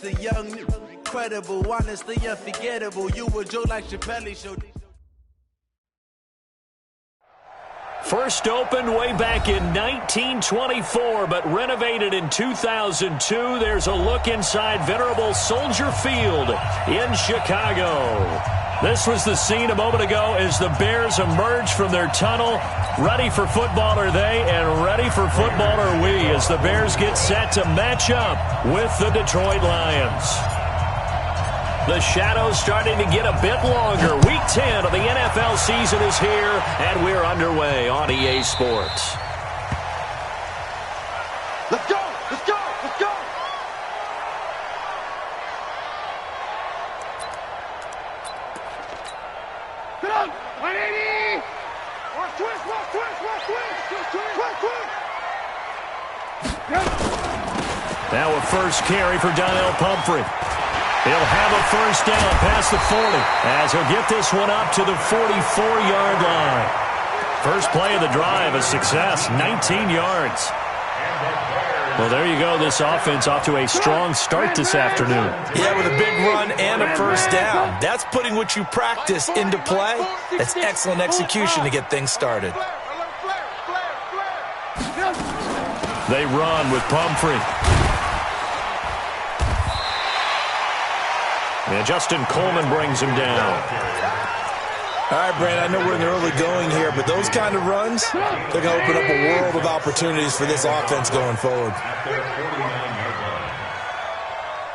the young, incredible, honestly unforgettable. You a joke like Chappelle Show. First opened way back in 1924, but renovated in 2002. There's a look inside venerable Soldier Field in Chicago. This was the scene a moment ago as the Bears emerged from their tunnel. Ready for football are they, and ready for football are we, as the Bears get set to match up with the Detroit Lions. The shadows starting to get a bit longer. Week 10 of the NFL season is here, and we're underway on EA Sports. Let's go! Let's go! Let's go! Get up! 180! Watch twist! Watch twist! Watch twist! Twist! Twist! Now a first carry for Donnell Pumphrey. He'll have a first down past the 40 as he'll get this one up to the 44-yard line. First play of the drive, a success, 19 yards. Well, there you go. This offense off to a strong start this afternoon. Yeah, with a big run and a first down. That's putting what you practice into play. That's excellent execution to get things started. They run with Pumphrey. And Justin Coleman brings him down. All right, Brandon, I know we're in the early going here, but those kind of runs, they're going to open up a world of opportunities for this offense going forward.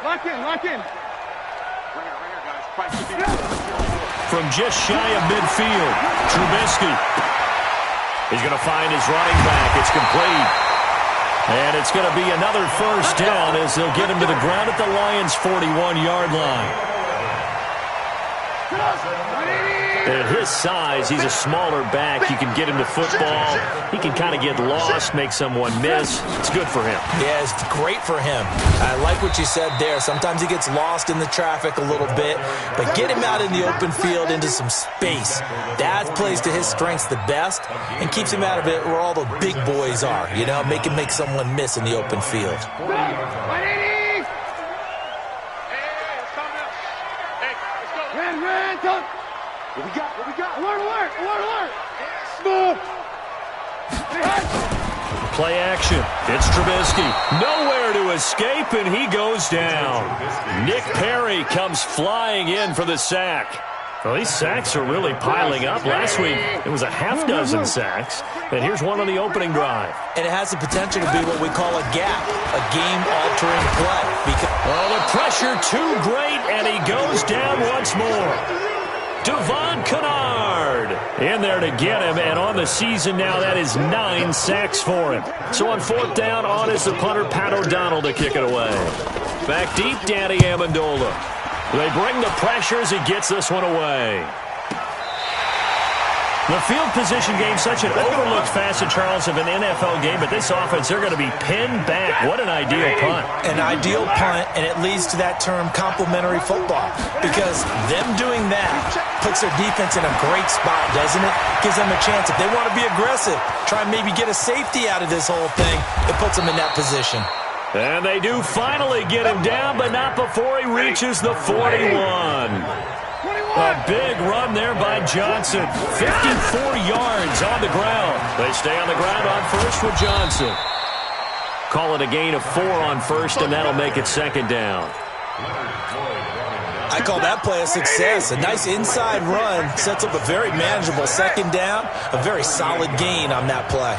Lock in, lock in. From just shy of midfield, Trubisky. He's going to find his running back. It's complete. And it's going to be another first down as they'll get him to the ground at the Lions' 41-yard line. At his size, he's a smaller back. You can get him to football. He can kind of get lost, make someone miss. It's good for him. Yeah, it's great for him. I like what you said there. Sometimes he gets lost in the traffic a little bit, but get him out in the open field into some space. That plays to his strengths the best and keeps him out of it where all the big boys are, you know, make him make someone miss in the open field. What we got? What we got? Alert, alert, alert, alert! Smooth! Play action. It's Trubisky. Nowhere to escape, and he goes down. Nick Perry comes flying in for the sack. Well, these sacks are really piling up. Last week, it was a half dozen sacks. And here's one on the opening drive. And it has the potential to be what we call a gap, a game-altering play. The pressure too great, and he goes down once more. Devon Kennard in there to get him, and on the season now, that is 9 sacks for him. So on fourth down, on is the punter, Pat O'Donnell, to kick it away. Back deep, Danny Amendola. They bring the pressure as he gets this one away. The field position game, such an overlooked facet, Charles, of an NFL game, but this offense, they're going to be pinned back. What an ideal punt. An ideal punt, and it leads to that term complementary football, because them doing that puts their defense in a great spot, doesn't it? Gives them a chance. If they want to be aggressive, try and maybe get a safety out of this whole thing, it puts them in that position. And they do finally get him down, but not before he reaches the 41. A big run there by Johnson. 54 yards on the ground. They stay on the ground on first with Johnson. Call it a gain of 4 on first, and that'll make it second down. I call that play a success. A nice inside run sets up a very manageable second down. A very solid gain on that play.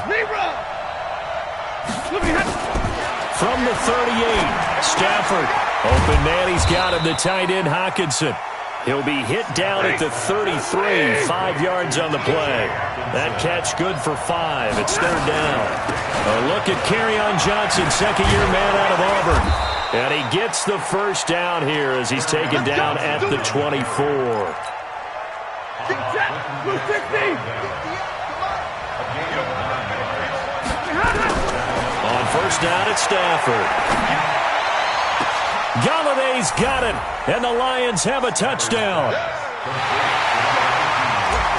From the 38, Stafford. Open man, he's got him, the tight end, Hockenson. He'll be hit down at the 33, 5 yards on the play. That catch good for 5. It's third down. A look at Kerryon Johnson, second-year man out of Auburn. And he gets the first down here as he's taken down at the 24. On first down, it's Stafford. Galladay's got it, and the Lions have a touchdown.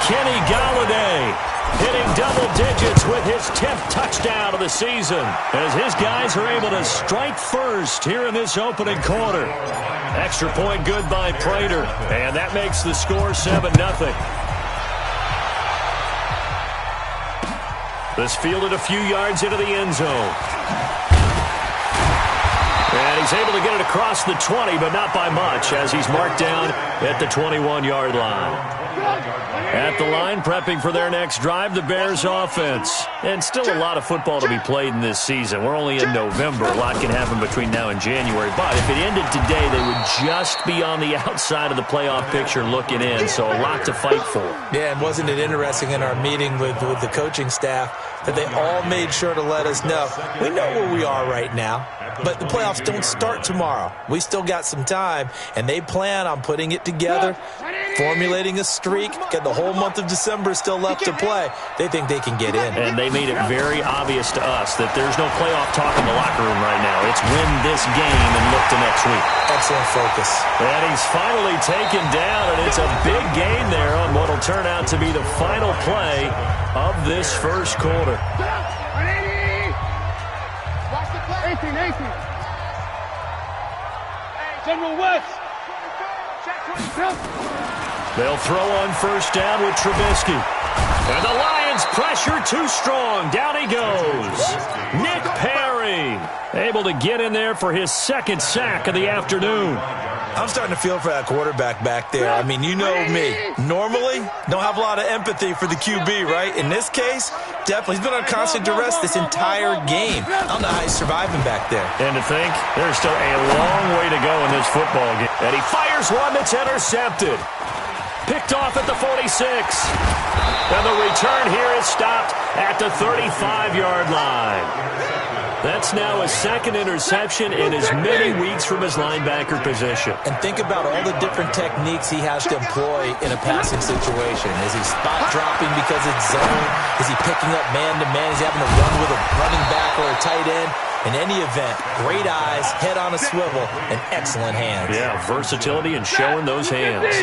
Kenny Galladay hitting double digits with his 10th touchdown of the season, as his guys are able to strike first here in this opening quarter. Extra point good by Prater, and that makes the score 7-0. This fielded a few yards into the end zone. And he's able to get it across the 20, but not by much, as he's marked down at the 21-yard line. At the line, prepping for their next drive, the Bears offense. And still a lot of football to be played in this season. We're only in November. A lot can happen between now and January. But if it ended today, they would just be on the outside of the playoff picture looking in. So a lot to fight for. Yeah, and wasn't it interesting in our meeting with the coaching staff that they all made sure to let us know, we know where we are right now, but the playoffs don't start tomorrow. We still got some time, and they plan on putting it together, formulating a streak, get the whole month of December still left to play. They think they can get in. And they made it very obvious to us that there's no playoff talk in the locker room right now. It's win this game and look to next week. Excellent focus. And he's finally taken down, and it's a big gain there on what will turn out to be the final play of this first quarter. 18. General West. They'll throw on first down with Trubisky. And the Lions pressure too strong. Down he goes. Nick Perry able to get in there for his second sack of the afternoon. I'm starting to feel for that quarterback back there. I mean, you know me. Normally, don't have a lot of empathy for the QB, right? In this case, definitely. He's been on constant duress this entire game. I don't know how he's surviving back there. And to think, there's still a long way to go in this football game. And he fires one that's intercepted. Picked off at the 46. And the return here is stopped at the 35-yard line. That's now a second interception in as many weeks from his linebacker position. And think about all the different techniques he has to employ in a passing situation. Is he spot dropping because it's zone? Is he picking up man-to-man? Is he having to run with a running back or a tight end? In any event, great eyes, head on a swivel, and excellent hands. Yeah, versatility and showing those hands.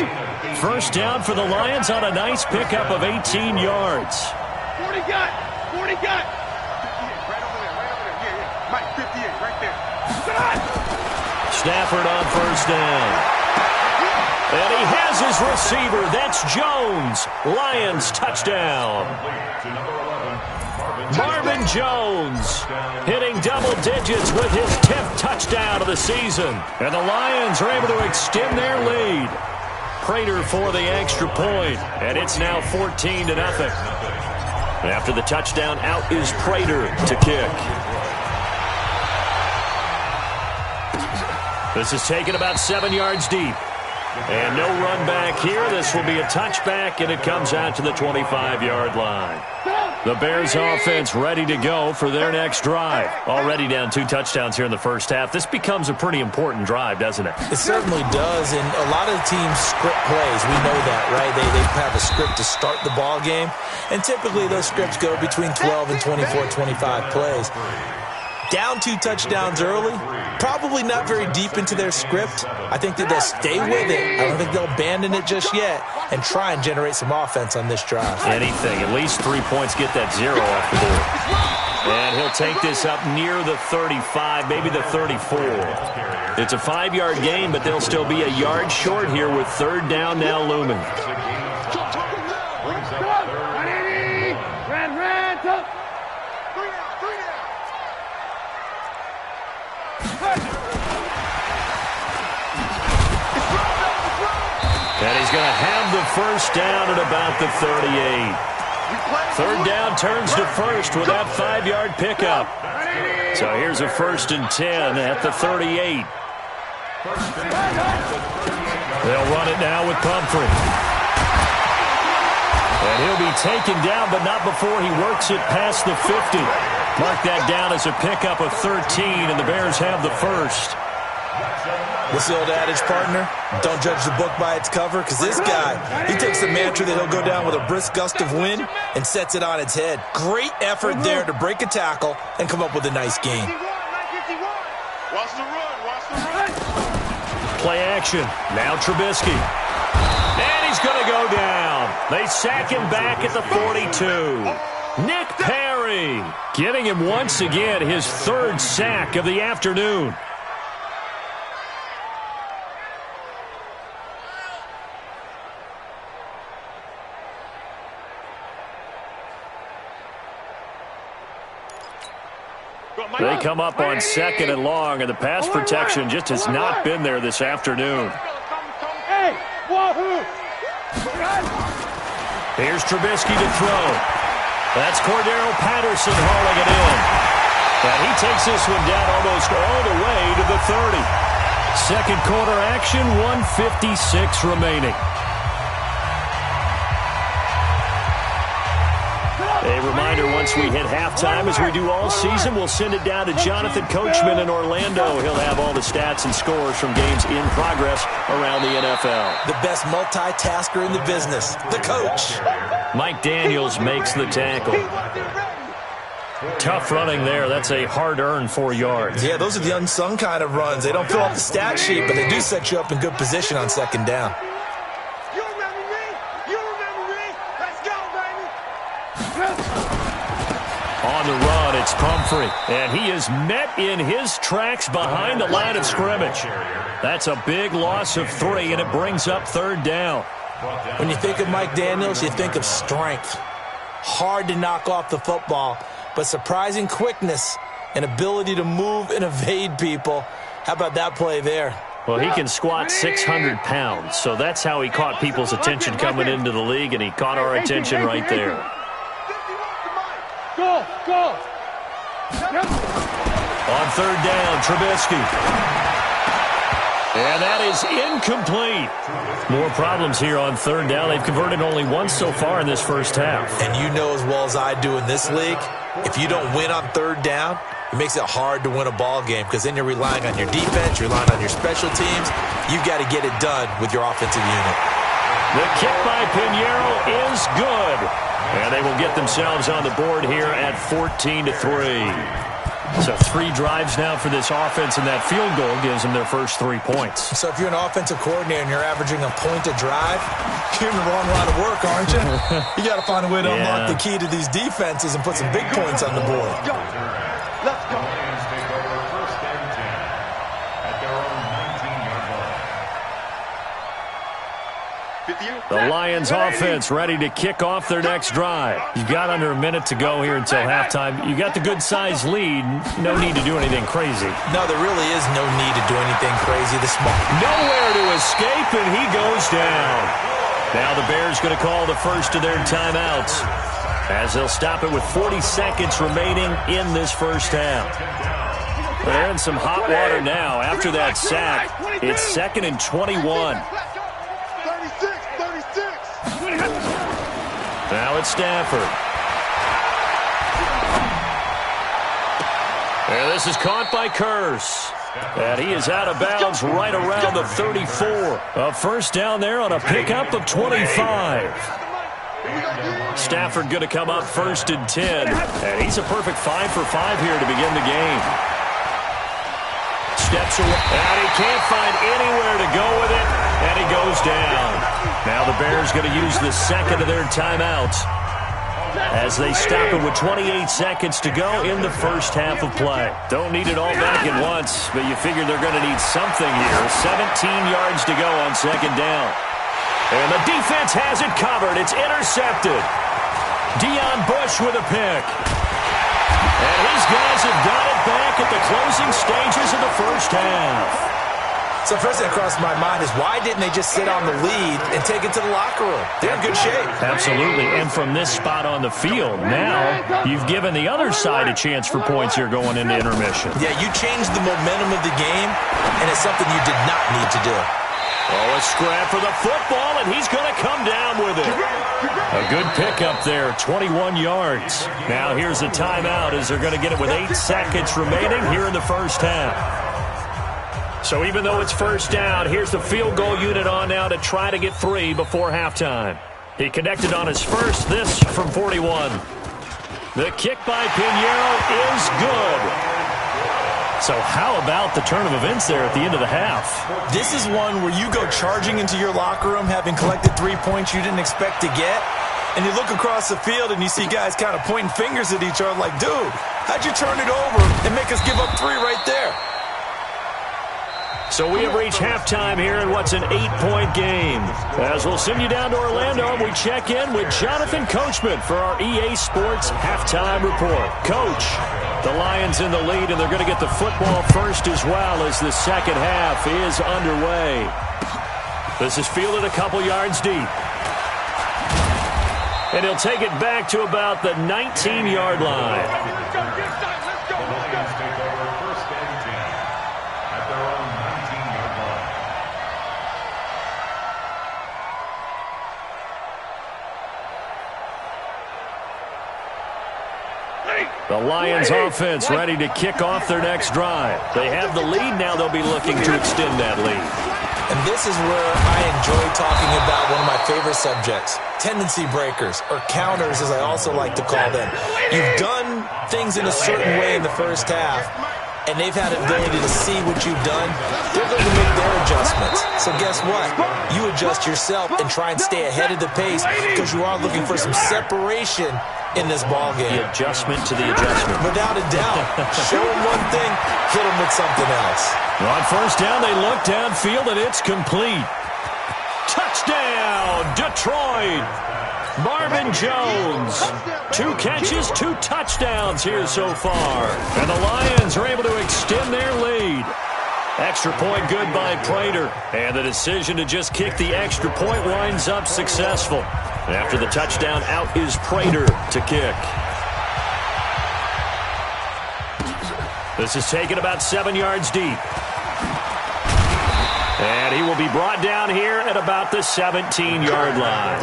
First down for the Lions on a nice pickup of 18 yards. 40 got. Mike, 58, right there. Stafford on first down. And he has his receiver. That's Jones. Lions touchdown. Marvin Jones hitting double digits with his 10th touchdown of the season. And the Lions are able to extend their lead. Prater for the extra point. And it's now 14-0. After the touchdown, out is Prater to kick. This is taken about 7 yards deep. And no run back here. This will be a touchback, and it comes out to the 25-yard line. The Bears offense ready to go for their next drive. Already down 2 touchdowns here in the first half. This becomes a pretty important drive, doesn't it? It certainly does, and a lot of teams script plays. We know that, right? They have a script to start the ball game, and typically those scripts go between 12 and 24, 25 plays. Down 2 touchdowns early, probably not very deep into their script. I think that they'll stay with it. I don't think they'll abandon it just yet and try and generate some offense on this drive. Anything. At least 3 points, get that 0 off the board. And he'll take this up near the 35, maybe the 34. It's a 5-yard gain, but they'll still be a yard short here with third down now looming. And he's going to have the first down at about the 38. Third down turns to first with that 5-yard pickup. So here's a 1st and 10 at the 38. They'll run it now with Pumphrey. And he'll be taken down, but not before he works it past the 50. Mark that down as a pickup of 13, and the Bears have the first. What's the old adage, partner? Don't judge the book by its cover, because this guy, he takes the mantra that he'll go down with a brisk gust of wind and sets it on its head. Great effort there to break a tackle and come up with a nice gain. Watch the run. Play action. Now Trubisky. And he's going to go down. They sack him back at the 42. Nick Perry getting him once again his third sack of the afternoon. They come up on 2nd and long, and the pass protection just has not been there this afternoon. Here's Trubisky to throw. That's Cordero Patterson hauling it in. And he takes this one down almost all the way to the 30. Second quarter action, 1:56 remaining. A reminder, once we hit halftime, as we do all season, we'll send it down to Jonathan Coachman in Orlando. He'll have all the stats and scores from games in progress around the NFL. The best multitasker in the business, the coach. Mike Daniels makes the tackle. Tough running there. That's a hard-earned 4 yards. Yeah, those are the unsung kind of runs. They don't fill up the stat sheet, but they do set you up in good position on 2nd down. On the run, it's Pumphrey, and he is met in his tracks behind the line of scrimmage. That's a big loss of 3, and it brings up 3rd down. When you think of Mike Daniels, you think of strength. Hard to knock off the football, but surprising quickness and ability to move and evade people. How about that play there? Well, he can squat 600 pounds, so that's how he caught people's attention coming into the league, and he caught our attention right there. Go! On 3rd down, Trubisky. And that is incomplete. More problems here on 3rd down. They've converted only once so far in this first half. And you know as well as I do in this league, if you don't win on 3rd down, it makes it hard to win a ball game because then you're relying on your defense, you're relying on your special teams. You've got to get it done with your offensive unit. The kick by Pinheiro is good. And they will get themselves on the board here at 14-3. So 3 drives now for this offense, and that field goal gives them their first 3 points. So if you're an offensive coordinator and you're averaging a point a drive, you're in the wrong line of work, aren't you? You got to find a way to unlock the key to these defenses and put some big points on the board. Let's go. The Lions offense ready to kick off their next drive. You've got under a minute to go here until halftime. You got the good-sized lead. No need to do anything crazy. No, there really is no need to do anything crazy. Nowhere to escape, and he goes down. Now the Bears going to call the first of their timeouts, as they'll stop it with 40 seconds remaining in this first half. They're in some hot water now after that sack. It's 2nd and 21. Now it's Stafford. And this is caught by Curse. And he is out of bounds right around the 34. A first down there on a pickup of 25. Stafford going to come up 1st and 10. And he's a perfect 5 for 5 here to begin the game. Steps away, and he can't find anywhere to go with it, and he goes down. Now the Bears going to use the second of their timeouts as they stop it with 28 seconds to go in the first half of play. Don't need it all back at once, but you figure they're going to need something here. 17 yards to go on 2nd down. And the defense has it covered. It's intercepted. Deion Bush with a pick. And his guys have got it back at the closing stages of the first half. So first thing that crossed my mind is why didn't they just sit on the lead and take it to the locker room? They're in good shape. Absolutely. And from this spot on the field, now you've given the other side a chance for points here going into intermission. Yeah, you changed the momentum of the game, and it's something you did not need to do. Oh, a scrap for the football, and he's going to come down with it. A good pickup there, 21 yards. Now here's a timeout as they're going to get it with 8 seconds remaining here in the first half. So even though it's first down, here's the field goal unit on now to try to get 3 before halftime. He connected on his first, this from 41. The kick by Pinheiro is good. So how about the turn of events there at the end of the half? This is one where you go charging into your locker room having collected 3 points you didn't expect to get, and you look across the field and you see guys kind of pointing fingers at each other like, dude, how'd you turn it over and make us give up 3 right there? So we have reached halftime here in what's an 8-point game. As we'll send you down to Orlando, and we check in with Jonathan Coachman for our EA Sports Halftime Report. Coach, the Lions in the lead, and they're going to get the football first as well as the second half is underway. This is fielded a couple yards deep. And he'll take it back to about the 19-yard line. The Lions offense ready to kick off their next drive. They have the lead. Now they'll be looking to extend that lead. And this is where I enjoy talking about one of my favorite subjects, tendency breakers, or counters as I also like to call them. You've done things in a certain way in the first half, and they've had an ability to see what you've done. They're going to make their adjustments. So guess what? You adjust yourself and try and stay ahead of the pace because you are looking for some separation in this ball game. The adjustment to the adjustment. Without a doubt. Show them one thing, hit them with something else. On first down, they look downfield, and it's complete. Touchdown, Detroit. Marvin Jones. 2 catches, 2 touchdowns here so far. And the Lions are able to extend their lead. Extra point good by Prater. And the decision to just kick the extra point winds up successful. After the touchdown, out is Prater to kick. This is taken about 7 yards deep. And he will be brought down here at about the 17-yard line.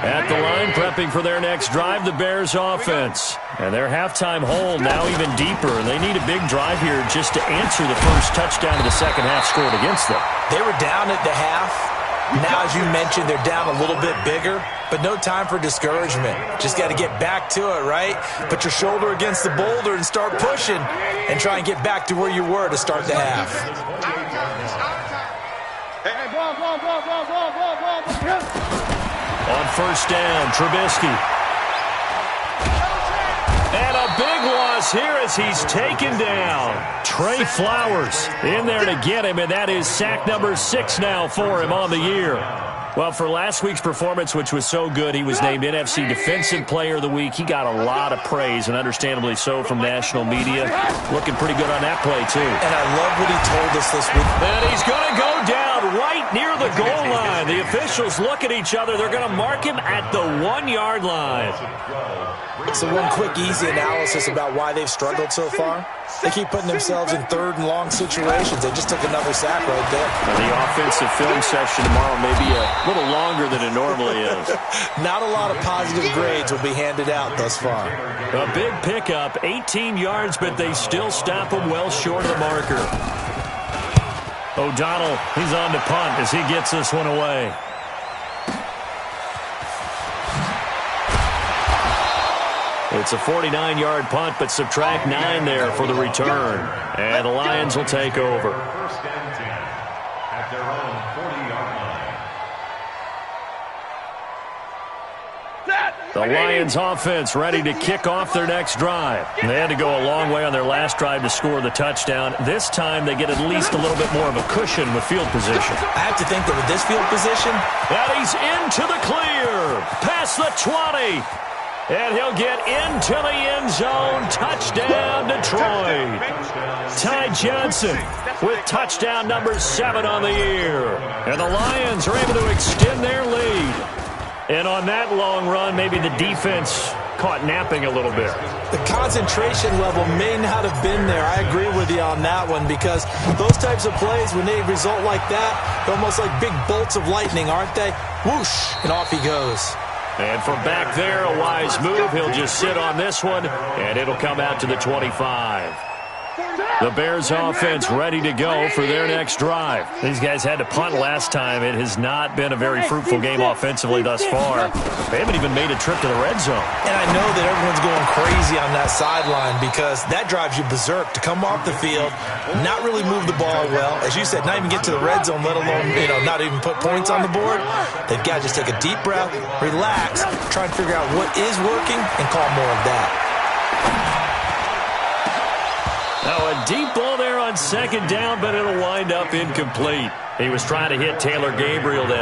At the line, prepping for their next drive, the Bears offense. And their halftime hole now even deeper. They need a big drive here just to answer the first touchdown of the second half scored against them. They were down at the half. Now, as you mentioned, they're down a little bit bigger, but no time for discouragement. Just got to get back to it, right? Put your shoulder against the boulder and start pushing and try and get back to where you were to start the half. On first down, Trubisky. And a big loss here as he's taken down. Trey Flowers in there to get him, and that is sack number 6 now for him on the year. Well, for last week's performance, which was so good, he was named NFC Defensive Player of the Week. He got a lot of praise, and understandably so, from national media. Looking pretty good on that play, too. And I love what he told us this week. And he's going to go down right near the goal line. The officials look at each other. They're going to mark him at the 1-yard line. So one quick, easy analysis about why they've struggled so far. They keep putting themselves in 3rd and long situations. They just took another sack right there. And the offensive film session tomorrow may be a little longer than it normally is. Not a lot of positive grades will be handed out thus far. A big pickup, 18 yards, but they still stop him well short of the marker. O'Donnell, he's on to punt as he gets this one away. It's a 49-yard punt, but subtract 9 there for the return. And the Lions will take over. First and 10 at their own 40-yard line. The Lions offense ready to kick off their next drive. They had to go a long way on their last drive to score the touchdown. This time they get at least a little bit more of a cushion with field position. I have to think that with this field position. And he's into the clear. Past the 20. And he'll get into the end zone. Touchdown, Detroit. Ty Johnson with touchdown number 7 on the year. And the Lions are able to extend their lead. And on that long run, maybe the defense caught napping a little bit. The concentration level may not have been there. I agree with you on that one because those types of plays, when they result like that, they're almost like big bolts of lightning, aren't they? Whoosh, and off he goes. And from back there, a wise move. He'll just sit on this one, and it'll come out to the 25. The Bears offense ready to go for their next drive. These guys had to punt last time. It has not been a very fruitful game offensively thus far. They haven't even made a trip to the red zone. And I know that everyone's going crazy on that sideline because that drives you berserk to come off the field, not really move the ball well. As you said, not even get to the red zone, let alone, not even put points on the board. They've got to just take a deep breath, relax, try and figure out what is working, and call more of that. Now a deep ball there on second down, but it'll wind up incomplete. He was trying to hit Taylor Gabriel then.